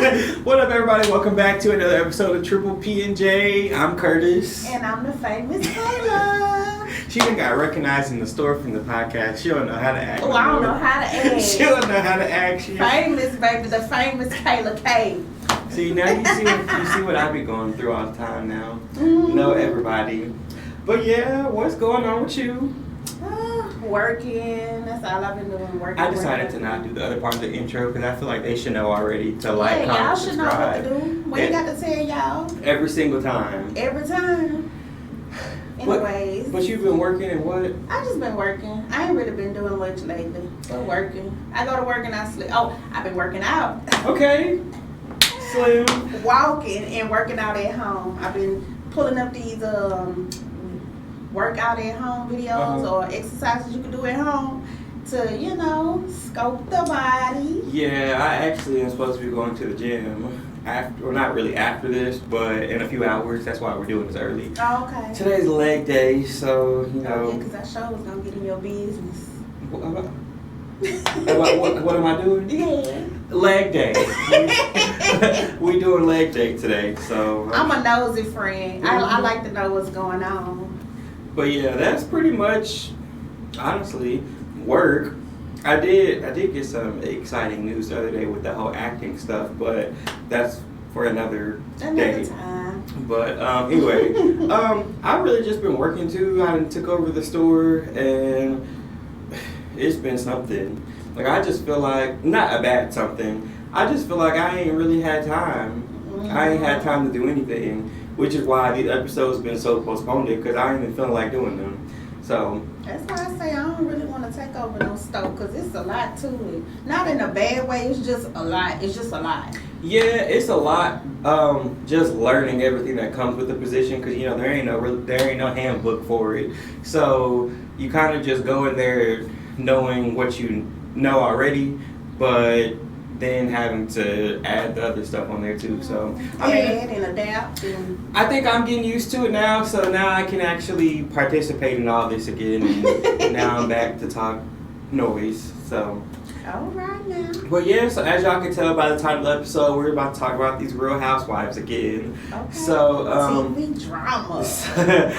What up, everybody? Welcome back to another episode of Triple P&J. I'm Curtis. And I'm the famous Kaila. She even got recognized in the store from the podcast. She don't know how to act. Oh, I don't know how to act. She don't know how to act. Famous, baby. The famous Kaila K. See, now you see what I be going through all the time now. Mm-hmm. You know, everybody. But yeah, what's going on with you? Working. That's all I've been doing. Working. I decided to not do the other part of the intro because I feel like they should know already to like, yeah, comment, y'all should know what to subscribe. do. We ain't got to tell y'all. Every single time. Every time. Anyways. But you've been working and what? I just been working. I ain't really been doing much lately. But working. I go to work and I sleep. Oh, I've been working out. Okay. Slim. Walking and working out at home. I've been pulling up these workout at home videos or exercises you can do at home to, you know, scope the body. Yeah, I actually am supposed to be going to the gym after, or not really after this, but in a few hours. That's why we're doing this early. Oh, okay. Today's leg day, so, you know. Oh, yeah, because I sure was going to get in your business. What am I doing? Yeah. Leg day. We doing leg day today, so. I'm a nosy friend. I like to know what's going on. But yeah, that's pretty much, honestly, work. I did get some exciting news the other day with the whole acting stuff, but that's for another day. Time. But anyway, I've really just been working too. I took over the store and it's been something. Like I just feel like, not a bad something, I just feel like I ain't really had time. Mm-hmm. I ain't had time to do anything. Which is why these episodes been so postponed because I ain't even feeling like doing them. So that's why I say I don't really want to take over no stove because it's a lot to it. Not in a bad way. It's just a lot. It's just a lot. Yeah, it's a lot. Just learning everything that comes with the position because you know there ain't no handbook for it. So you kind of just go in there knowing what you know already, but then having to add the other stuff on there too. So add and adapt. I think I'm getting used to it now. So now I can actually participate in all this again. And now I'm back to talk noise. So. All right now. But yeah, so as y'all can tell by the title of the episode, we're about to talk about these Real Housewives again. Okay. So TV drama.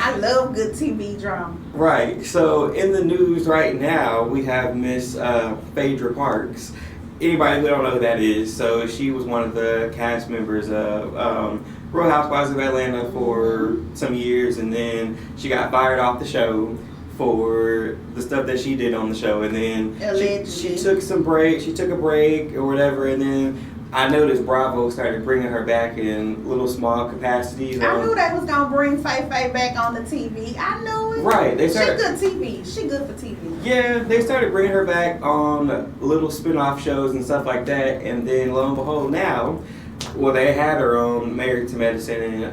I love good TV drama. Right. So in the news right now, we have Miss Phaedra Parks. Anybody who don't know who that is, so she was one of the cast members of Real Housewives of Atlanta for some years, and then she got fired off the show for the stuff that she did on the show, and then she took a break or whatever, and then I noticed Bravo started bringing her back in little small capacities. I knew they was gonna bring Faye back on the TV. I knew it. Right, she good TV. She good for TV. Yeah, they started bringing her back on little spin-off shows and stuff like that, and then lo and behold, now, well, they had her on Married to Medicine,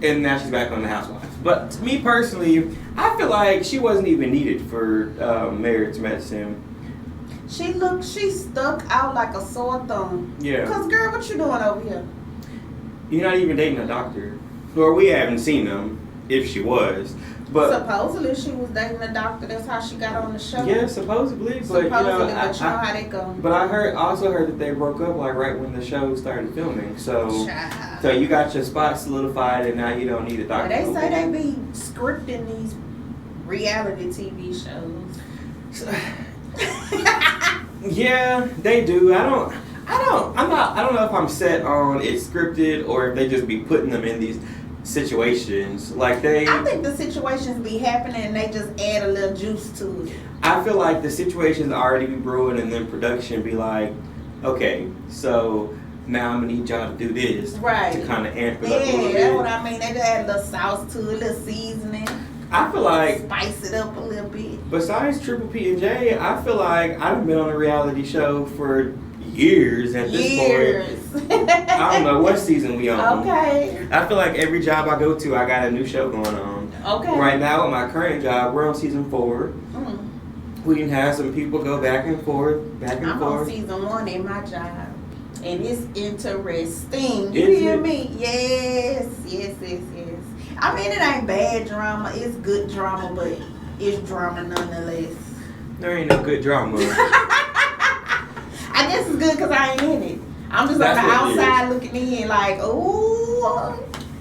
and now she's back on the Housewives. But to me personally, I feel like she wasn't even needed for Married to Medicine. She stuck out like a sore thumb. Yeah. Cause girl, what you doing over here? You're not even dating a doctor. Or we haven't seen them, if she was. But supposedly she was dating a doctor. That's how she got on the show. Yeah, supposedly. But you know how they go. But I also heard that they broke up like right when the show started filming. So you got your spot solidified, and now you don't need a doctor. Well, they say they be scripting these reality TV shows. Yeah, they do. I don't know if I'm set on it's scripted or if they just be putting them in these situations. I think the situations be happening and they just add a little juice to it. I feel like the situations already be brewing and then production be like, okay, so now I'm gonna need y'all to do this to kind of amp it up a little bit. Yeah, that's what I mean. They just add a little sauce to it, a little seasoning. I feel like spice it up a little bit. Besides Triple P&J, I feel like I've been on a reality show for years at this point. I don't know what season we on. Okay. I feel like every job I go to, I got a new show going on. Okay. Right now, with my current job, we're on season 4. We can have some people go back and forth. I'm on season 1 in my job. And it's interesting. You hear me? Yes. I mean, it ain't bad drama. It's good drama, but it's drama nonetheless. There ain't no good drama. I guess it's good because I ain't in it. I'm just on the outside looking in, like, ooh.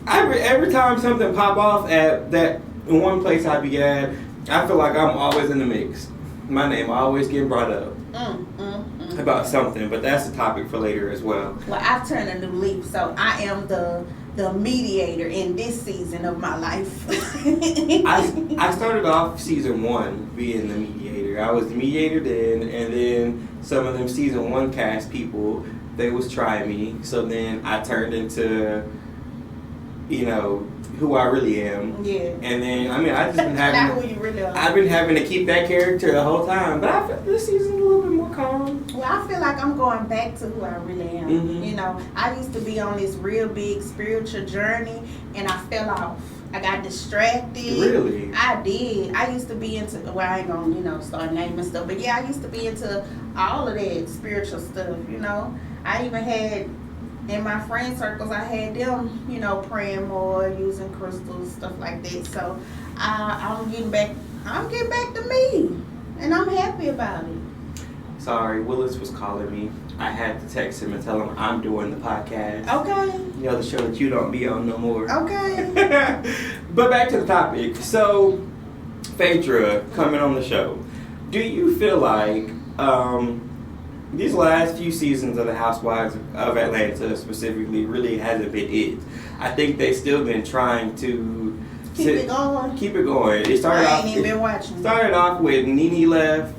Every time something pop off at that one place I be at, I feel like I'm always in the mix. My name always getting brought up about something, but that's a topic for later as well. Well, I've turned a new leaf, so I am the mediator in this season of my life. I started off season 1 being the mediator. I was the mediator then, and then some of them season 1 cast people, they was trying me. So then I turned into, you know, who I really am. Yeah. And then, I mean, I just been having. Not who you really are. I've been having to keep that character the whole time, but I feel this season's a little bit more calm. Well, I feel like I'm going back to who I really am. Mm-hmm. You know, I used to be on this real big spiritual journey, and I fell off. I got distracted. Really? I did. I used to be into, well, I ain't gonna, you know, start naming stuff, but yeah, I used to be into all of that spiritual stuff, you know. I even had, in my friend circles, I had them, you know, praying more, using crystals, stuff like that. So I'm getting back to me, and I'm happy about it. Sorry, Willis was calling me. I had to text him and tell him I'm doing the podcast. Okay. You know, the show that you don't be on no more. Okay. But back to the topic. So, Phaedra coming on the show. Do you feel like these last few seasons of the Housewives of Atlanta specifically really hasn't been it? I think they've still been trying to Keep it going. It started I off. ain't even been watching. Started off with Nene left,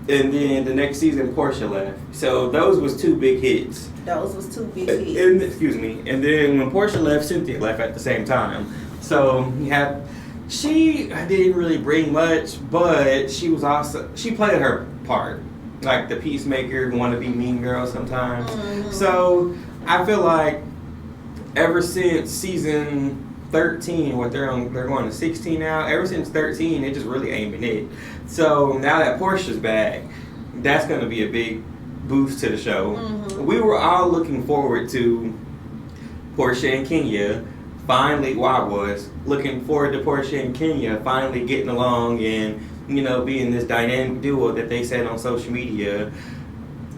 and then the next season Portia left. So those was 2 big hits. Those was 2 big hits. And, excuse me. And then when Portia left, Cynthia left at the same time. So you have, she didn't really bring much, but she played her part, like the peacemaker, want to be mean girl sometimes. Mm-hmm. So I feel like ever since season 13, they're going to 16 now. Ever since 13, it just really ain't been it. So now that Portia's back, that's going to be a big boost to the show. Mm-hmm. We were all looking forward to Portia and Kenya finally. Well, I was looking forward to Portia and Kenya finally getting along and, you know, being this dynamic duo that they said on social media.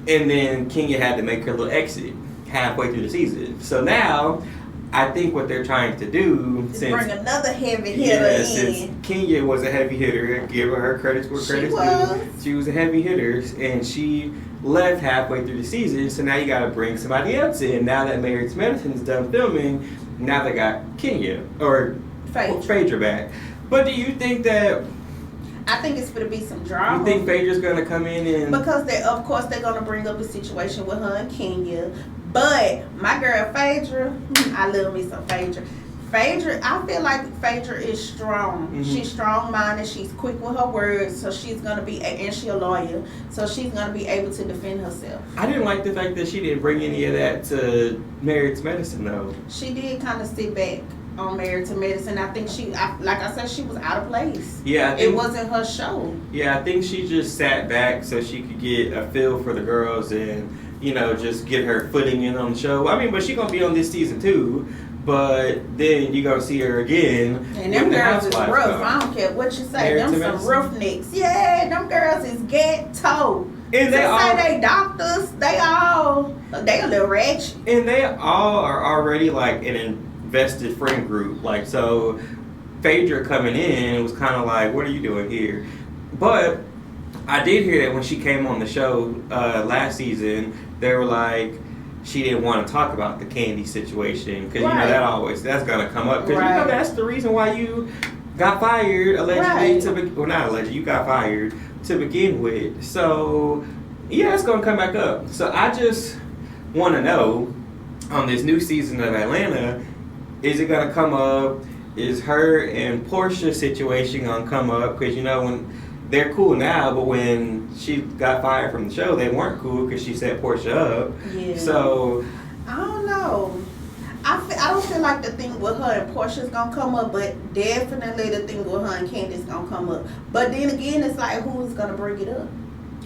And then Kenya had to make her little exit halfway through the season. So now, I think what they're trying to do is bring another heavy hitter in. Since Kenya was a heavy hitter, give her credits where credits due. She was a heavy hitter, and she left halfway through the season. So now you got to bring somebody else in. Now that Married to Medicine's done filming, now they got Kenya or Phaedra back. But do you think that? I think it's going to be some drama. You think Phaedra's going to come in and? Because of course they're going to bring up a situation with her and Kenya. But my girl Phaedra, I love me some Phaedra. Phaedra, I feel like Phaedra is strong. Mm-hmm. She's strong-minded. She's quick with her words. So she's going to be, and she's a lawyer. So she's going to be able to defend herself. I didn't like the fact that she didn't bring any of that to Married to Medicine, though. She did kind of sit back on Married to Medicine. I think like I said, she was out of place. Yeah, it wasn't her show. Yeah, I think she just sat back so she could get a feel for the girls and, you know, just get her footing in on the show. I mean, but she's going to be on this season too, but then you're going to see her again. And them girls is rough. I don't care what you say. Them some roughnecks. Yeah, them girls is ghetto. And they all say they doctors. They a little ratchet. And they all are already like an invested friend group. Like, so Phaedra coming in was kind of like, what are you doing here? But I did hear that when she came on the show last season, they were like, she didn't want to talk about the Candy situation because you know that's gonna come up because you know that's the reason why you got fired allegedly. Not allegedly, you got fired to begin with. So yeah, it's gonna come back up. So I just want to know on this new season of Atlanta, is it gonna come up? Is her and Portia's situation gonna come up? Because you know when. They're cool now, but when she got fired from the show, they weren't cool because she set Portia up. Yeah. So I don't know. I don't feel like the thing with her and Portia's gonna come up, but definitely the thing with her and Candy's gonna come up. But then again, it's like who's gonna bring it up?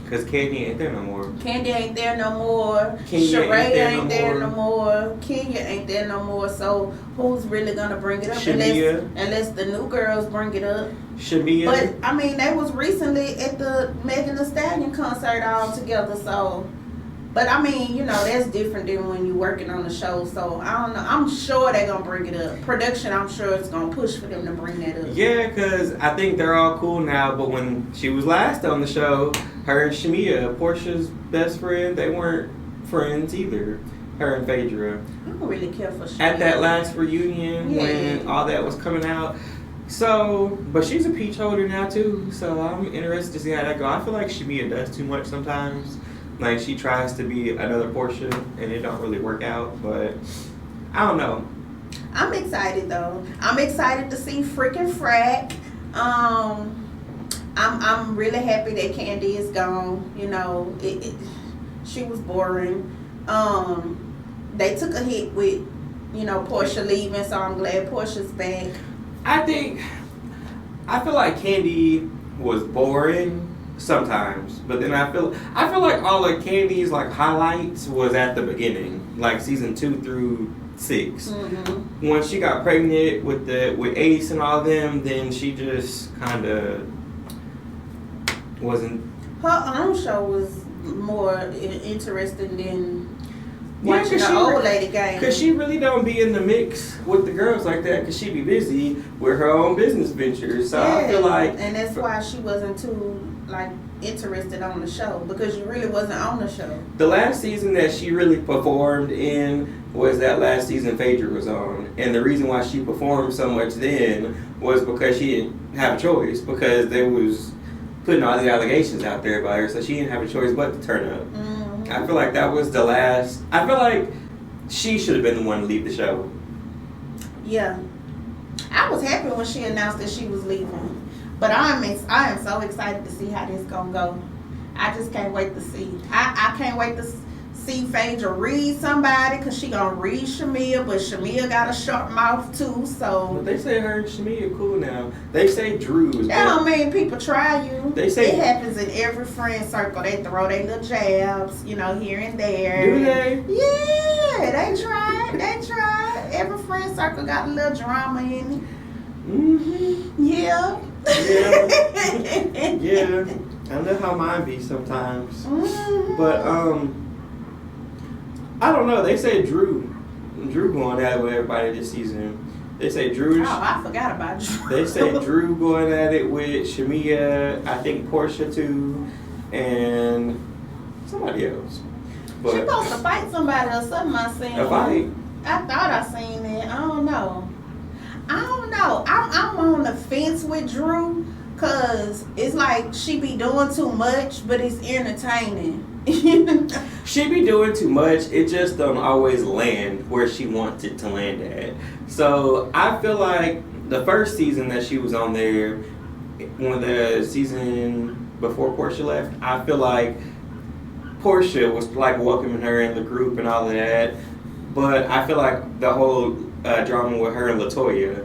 Because Candy ain't there no more. Candy ain't there no more. Sheree ain't there no more. Kenya ain't there no more. So who's really gonna bring it up? Unless the new girls bring it up. Shamia. But I mean, they was recently at the Megan Thee Stallion concert all together. So But I mean, you know, that's different than when you're working on the show. So I don't know. I'm sure they're gonna bring it up. Production, I'm sure it's gonna push for them to bring that up. Yeah, because I think they're all cool now. But when she was last on the show, her and Shamia, Portia's best friend, they weren't friends either. Her and Phaedra. I don't really care for Shamia. At that last reunion when all that was coming out. So, but she's a peach holder now too. So I'm interested to see how that goes. I feel like Shamia does too much sometimes. Like, she tries to be another Portia, and it don't really work out, but I don't know. I'm excited, though. I'm excited to see freaking Frack. I'm really happy that Candy is gone. You know, she was boring. They took a hit with, you know, Portia leaving, so I'm glad Portia's back. I feel like Candy was boring sometimes, but then I feel like all of Candy's like highlights was at the beginning, like season 2 through 6. Mm-hmm. When she got pregnant with Ace and all them, then she just kind of wasn't. Her own show was more interesting than Yeah, watching the old lady game. Because she really don't be in the mix with the girls like that, because she be busy with her own business ventures. So I feel like, and that's why she wasn't too like interested on the show, because you really wasn't on the show. The last season that she really performed in was that last season Phaedra was on, and the reason why she performed so much then was because she didn't have a choice, because they was putting all these allegations out there about her, so she didn't have a choice but to turn up. Mm-hmm. I feel like that was the last. I feel like she should have been the one to leave the show. Yeah, I was happy when she announced that she was leaving. But I am so excited to see how this gonna go. I just can't wait to see. I can't wait to see Phaedra read somebody, because she gonna read Shamia, but Shamia got a sharp mouth too, so. But they say her and Shamia cool now. They say Drew is. That don't mean people try you. They say it happens in every friend circle. They throw their little jabs, you know, here and there. Do they? Yeah, they try. Every friend circle got a little drama in it. Mm-hmm. Yeah. Yeah. I know how mine be sometimes. Mm-hmm. But I don't know. They say Drew going at it with everybody this season. They say Drew. Oh, I forgot about Drew. They say Drew going at it with Shamia. I think Portia too, and somebody else. But She supposed to fight somebody or something. I seen. a fight. I thought I seen it. I don't know. I'm on the fence with Drew, cause it's like she be doing too much, but it's entertaining. She be doing too much. It just don't always land where she wants it to land at. So I feel like the first season that she was on there, when the season before Portia left, I feel like Portia was like welcoming her in the group and all of that. But I feel like the whole drama with her and LaToya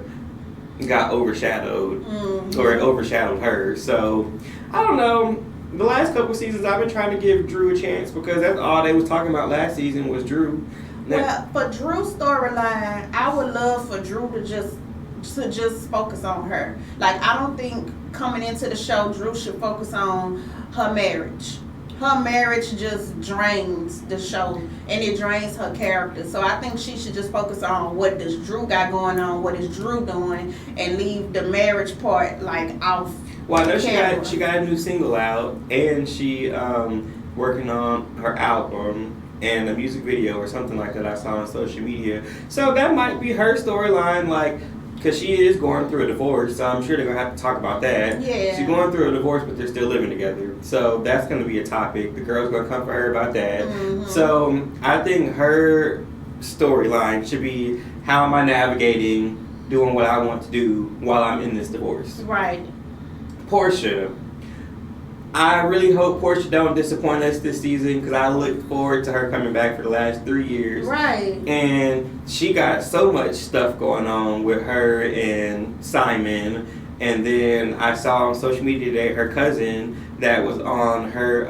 got overshadowed, or it overshadowed her. So I don't know. The last couple seasons, I've been trying to give Drew a chance, because that's all they was talking about last season was Drew. Well, for Drew's storyline, I would love for Drew to just focus on her. Like, I don't think coming into the show, Drew should focus on her marriage. Her marriage just drains the show, and it drains her character. So I think she should just focus on what does Drew got going on, what is Drew doing, and leave the marriage part like off. Well, I know she got a new single out, and she working on her album and a music video or something like that I saw on social media. So that might be her storyline, like, because she is going through a divorce, so I'm sure they're going to have to talk about that. Yeah. She's going through a divorce, but they're still living together. So that's going to be a topic. The girl's going to come for her about that. Mm-hmm. So I think her storyline should be, how am I navigating doing what I want to do while I'm in this divorce? Right. Portia. I really hope Portia don't disappoint us this season, because I look forward to her coming back for the last 3 years. Right. And she got so much stuff going on with her and Simon. And then I saw on social media today her cousin that was on her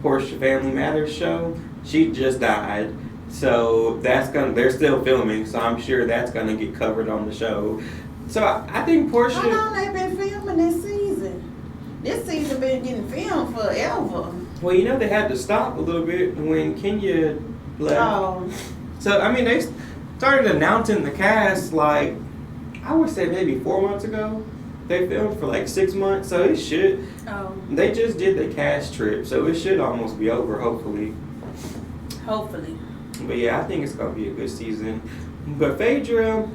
Portia Family Matters show. She just died. So they're still filming, so I'm sure that's gonna get covered on the show. So I think Portia. How long they been filming this season? This season been getting filmed forever. Well, you know, they had to stop a little bit when Kenya left. Oh. So, I mean, they started announcing the cast, like, I would say maybe 4 months ago. They filmed for like 6 months, so it should. Oh. They just did the cast trip, so it should almost be over, hopefully. Hopefully. But yeah, I think it's going to be a good season. But Phaedra,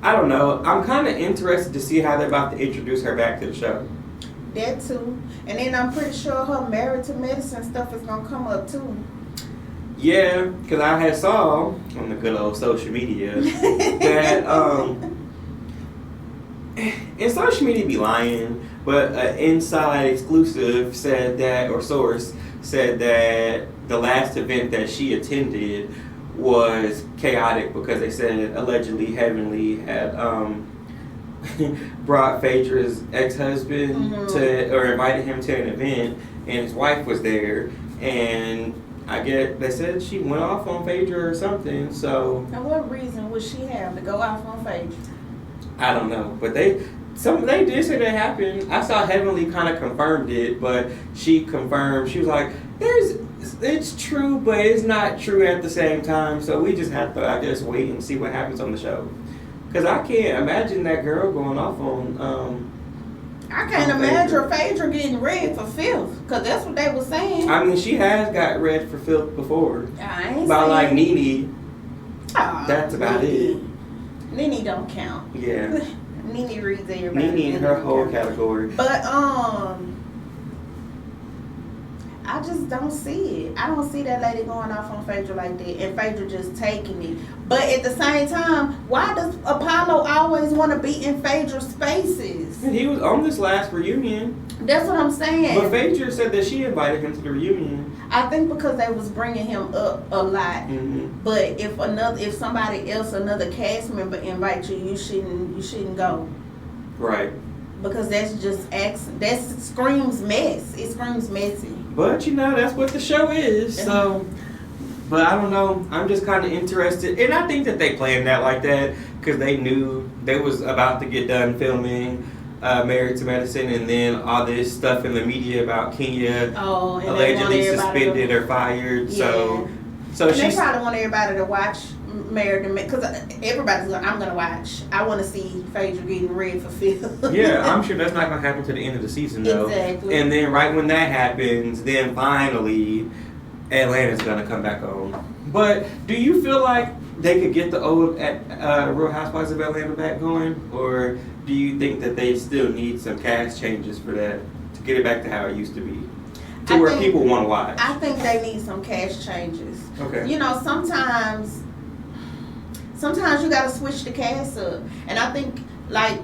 I don't know. I'm kind of interested to see how they're about to introduce her back to the show. That too. And then I'm pretty sure her Married to Medicine stuff is going to come up too. Yeah, because I had saw on the good old social media that, and social media be lying, but an inside exclusive said that, or source said that the last event that she attended was chaotic because they said allegedly Heavenly had brought Phaedra's ex-husband to, or invited him to an event, and his wife was there, and I get they said she went off on Phaedra or something. So. And what reason would she have to go off on Phaedra? I don't know, but they did say that happened. I saw Heavenly kind of confirmed it, but she confirmed. She was like, it's true, but it's not true at the same time. So we just have to, I guess, wait and see what happens on the show. Because I can't imagine that girl going off on. I can't imagine Phaedra getting read for filth, because that's what they were saying. I mean, she has got read for filth before. I ain't by saying. like Nene. Oh, that's about it. Nene don't count. Yeah. Nene reads everybody. Nene in her whole category. But I just don't see it. I don't see that lady going off on Phaedra like that, and Phaedra just taking it. But at the same time, why does Apollo always want to be in Phaedra's spaces? And he was on this last reunion. That's what I'm saying. But Phaedra said that she invited him to the reunion. I think because they was bringing him up a lot. Mm-hmm. But if somebody else, another cast member invite you, you shouldn't go. Right. Because that screams mess. It screams messy. But you know, that's what the show is. So, but I don't know. I'm just kind of interested, and I think that they planned that like that because they knew they was about to get done filming Married to Medicine, and then all this stuff in the media about Kenya allegedly suspended or fired. Yeah. So they probably want everybody to watch Married to Medicine because everybody's like, I'm gonna watch. I want to see Phaedra getting read for filth. Yeah, I'm sure that's not gonna happen to the end of the season though. Exactly. And then right when that happens, then finally Atlanta's gonna come back on. But do you feel like they could get the old Real Housewives of Atlanta back going, or do you think that they still need some cast changes for that to get it back to how it used to be, where people want to watch? I think they need some cast changes. Okay. You know, sometimes you gotta switch the cast up, and I think like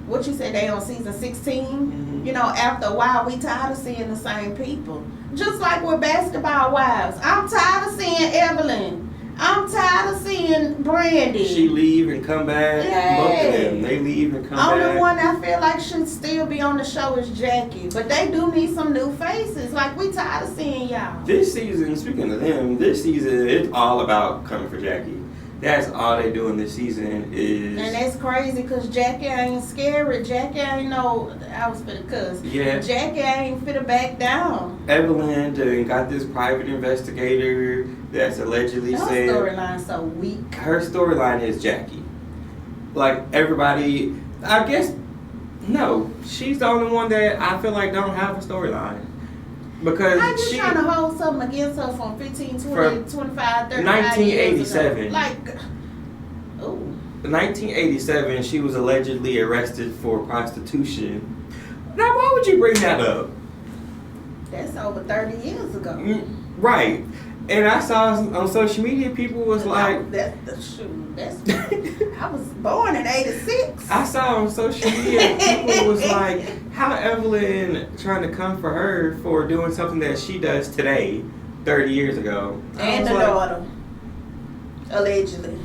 what you said, they on season 16. Mm-hmm. You know, after a while, we tired of seeing the same people. Just like with Basketball Wives, I'm tired of seeing Evelyn. I'm tired of seeing Brandy. She leave and come back. Yeah. Both of them, they leave and come back. Only one I feel like should still be on the show is Jackie, but they do need some new faces. Like, we tired of seeing y'all. This season, speaking of them, it's all about coming for Jackie. That's all they doing this season is. And that's crazy because Jackie ain't scary. Jackie ain't I was finna cuss. Yeah. Jackie ain't finna back down. Evelyn got this private investigator that's allegedly saying. Her storyline's so weak. Her storyline is Jackie. Like, everybody, I guess, no. She's the only one that I feel like don't have a storyline. Because I'm just trying to hold something against her from 15, 20, 25, 35 1987. years ago. Like, ooh. 1987, she was allegedly arrested for prostitution. Now, why would you bring that up? That's over 30 years ago. Right. And I saw on social media, people was like... I was born in 86. I saw on social media, people was like, how Evelyn trying to come for her for doing something that she does today, 30 years ago. And the daughter. Allegedly.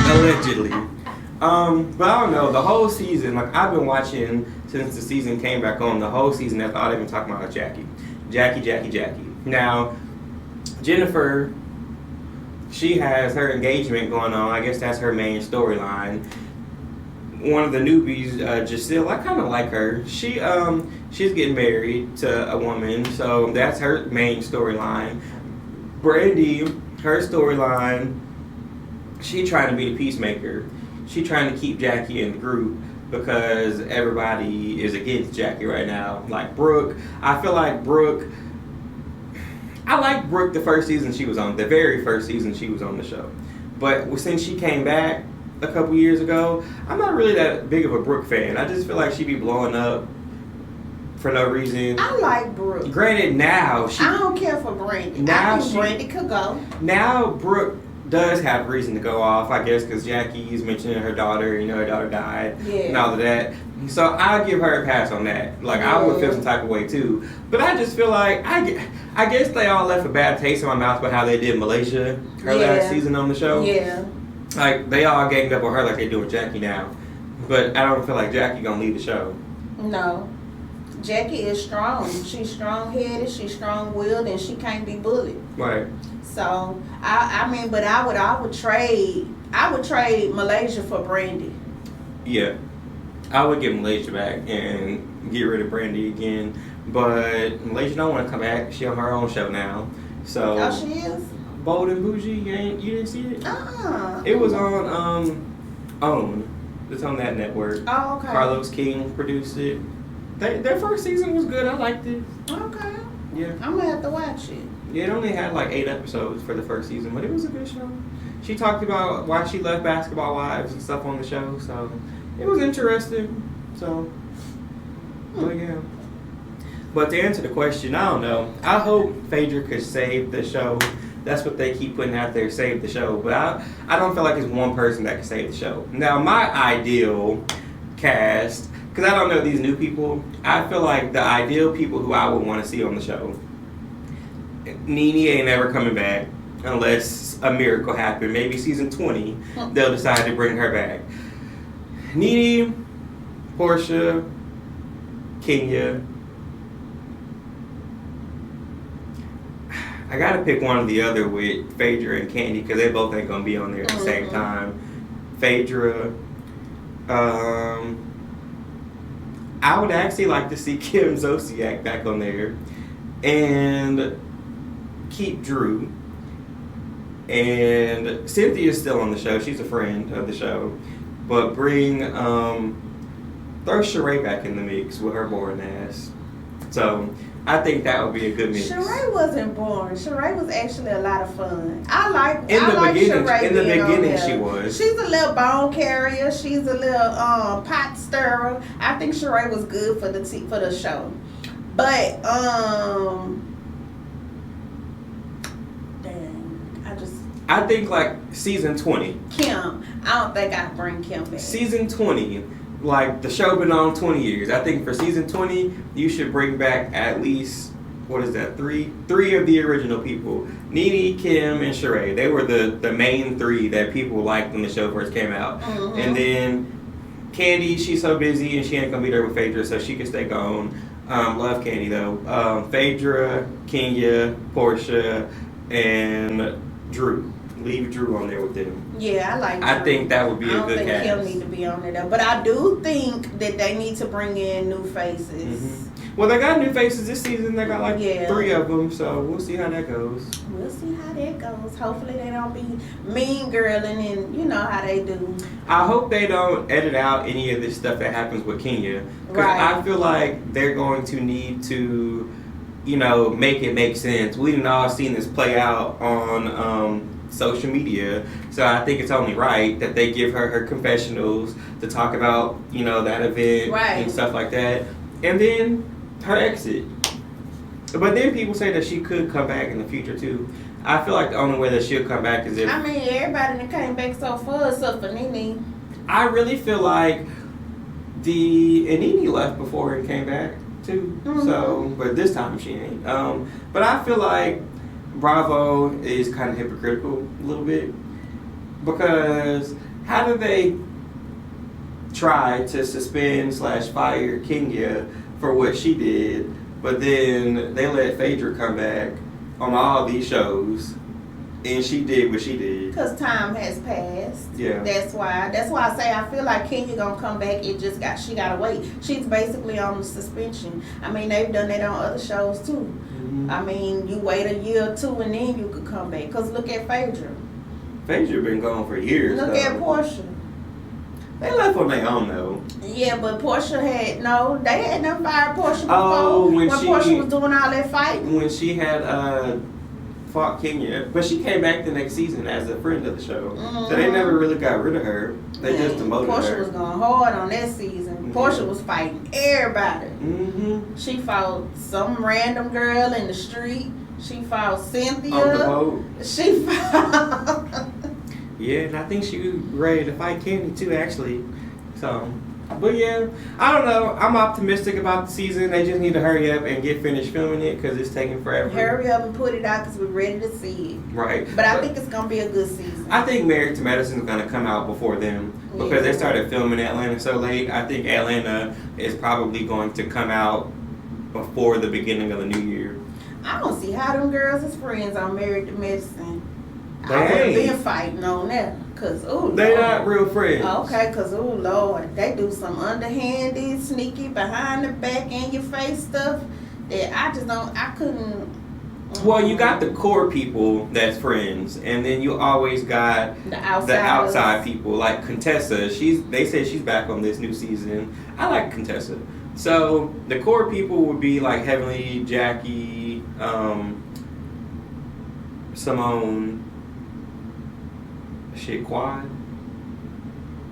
Allegedly. But I don't know, the whole season, like I've been watching since the season came back on, the whole season, that's all they've been talking about is Jackie. Jackie. Now, Jennifer, she has her engagement going on. I guess that's her main storyline. one of the newbies, Giselle, I kind of like her. She's getting married to a woman, so that's her main storyline. Brandy, her storyline, she trying to be the peacemaker. She trying to keep Jackie in the group because everybody is against Jackie right now. Like Brooke, I feel like Brooke. I liked Brooke the first season she was on, the very first season she was on the show. But since she came back a couple years ago, I'm not really that big of a Brooke fan. I just feel like she be blowing up for no reason. I like Brooke. Granted, now I don't care for Brandy. Now I think Brandy could go. Now Brooke does have reason to go off, I guess, because Jackie's mentioning her daughter. Her daughter died and all of that. So I'll give her a pass on that. Like, I would feel some type of way too. But I just feel like, I guess they all left a bad taste in my mouth about how they did Malaysia, her last season on the show. Yeah. Like, they all ganged up on her like they do with Jackie now. But I don't feel like Jackie gonna leave the show. No. Jackie is strong. She's strong-headed, she's strong-willed, and she can't be bullied. Right. So, but I would trade Malaysia for Brandy. Yeah. I would get Malaysia back and get rid of Brandy again. But Malaysia don't want to come back. She on her own show now. So. Oh, she is? Bold and Bougie, you didn't see it? It was on OWN. It's on that network. Oh, okay. Carlos King produced it. Their first season was good. I liked it. Okay. Yeah. I'm gonna have to watch it. Yeah, it only had like 8 episodes for the first season, but it was a good show. She talked about why she left Basketball Wives and stuff on the show, so it was interesting. So, but yeah. But to answer the question, I don't know. I hope Phaedra could save the show. That's what they keep putting out there, save the show. But I don't feel like it's one person that can save the show. Now, my ideal cast, because I don't know these new people, I feel like the ideal people who I would want to see on the show, Nene ain't ever coming back unless a miracle happened. Maybe season 20, they'll decide to bring her back. Nene, Portia, Kenya. I gotta pick one or the other with Phaedra and Candy because they both ain't gonna be on there at the same time. Phaedra. I would actually like to see Kim Zolciak back on there and keep Drew. And Cynthia's still on the show. She's a friend of the show. But bring, throw Sheree back in the mix with her boring ass. So, I think that would be a good mix. Sheree wasn't boring. Sheree was actually a lot of fun. I like Sheree. In the beginning, she was. She's a little bone carrier. She's a little pot stirrer. I think Sheree was good for the show. But I think like season 20. Kim. I don't think I'd bring Kim back. Season 20. Like, the show been on 20 years. I think for season 20, you should bring back at least, what is that, three of the original people. Nene, Kim, and Sheree. They were the main 3 that people liked when the show first came out. Mm-hmm. And then Candy, she's so busy and she ain't gonna be there with Phaedra, so she can stay gone. Love Candy, though. Phaedra, Kenya, Portia, and Drew. Leave Drew on there with them. Yeah, I like Drew. I think that would be a good cast. I don't think Kim need to be on there, though. But I do think that they need to bring in new faces. Mm-hmm. Well, they got new faces this season. They got like 3 of them, so we'll see how that goes. We'll see how that goes. Hopefully they don't be mean girling and you know how they do. I hope they don't edit out any of this stuff that happens with Kenya. Because I feel like they're going to need to, make it make sense. We've all seen this play out on social media, so I think it's only right that they give her confessionals to talk about that event and stuff like that, and then her exit. But then people say that she could come back in the future too. I feel like the only way that she'll come back is if everybody that came back so far except for Nene. I really feel like Nene left before and came back too. Mm-hmm. So, but this time she ain't. But I feel like Bravo is kind of hypocritical a little bit, because how do they try to suspend / fire Kenya for what she did, but then they let Phaedra come back on all these shows And she did what she did. Because time has passed. Yeah. That's why I say I feel like Kenya gonna come back. She gotta wait. She's basically on the suspension. I mean, they've done that on other shows too. Mm-hmm. I mean, you wait a year or two and then you could come back. Because look at Phaedra. Phaedra been gone for years. Look at Portia. They left on their own though. Yeah, but Portia they had them fired Portia before. Oh, when Portia was doing all that fighting. When she had fought Kenya, but she came back the next season as a friend of the show. Mm-hmm. So they never really got rid of her. They just demoted her. Portia was going hard on that season. Mm-hmm. Portia was fighting everybody. Mm-hmm. She fought some random girl in the street. She fought Cynthia. On the boat. She fought. Yeah, and I think she was ready to fight Candy too, actually. So, but yeah, I don't know. I'm optimistic about the season. They just need to hurry up and get finished filming it because it's taking forever. Hurry up and put it out because we're ready to see it. Right. But I think it's going to be a good season. I think Married to Medicine is going to come out before them because they started filming Atlanta so late. I think Atlanta is probably going to come out before the beginning of the new year. I don't see how them girls is friends on Married to Medicine. They I would have been fighting on that. Cause they're not real friends. Okay, cause Lord, they do some underhanded, sneaky, behind the back, in your face stuff that I couldn't. Well, you got the core people that's friends, and then you always got the outside people like Contessa. They said she's back on this new season. I like Contessa. So the core people would be like Heavenly, Jackie, Simone. Quad,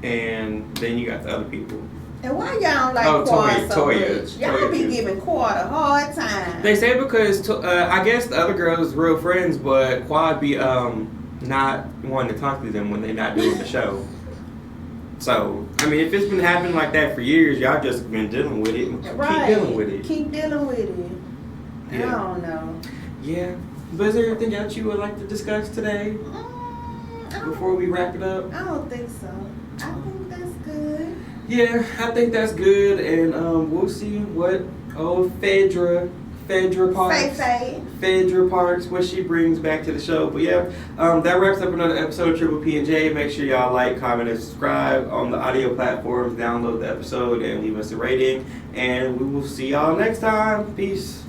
and then you got the other people. And why y'all like Quad so Toya, much? Y'all be giving Quad a hard time. They say because I guess the other girls real friends, but Quad be not wanting to talk to them when they're not doing the show. So I mean, if it's been happening like that for years, y'all just been dealing with it. Right. Keep dealing with it. Keep dealing with it. Yeah. I don't know. Yeah. But is there anything else you would like to discuss today? Before we wrap it up? I don't think so. I think that's good. Yeah, I think that's good, and we'll see what Phaedra Parks, Phaedra Parks, what she brings back to the show. But yeah, that wraps up another episode of Triple P&J. Make sure y'all like, comment, and subscribe on the audio platforms. Download the episode and leave us a rating. And we will see y'all next time. Peace.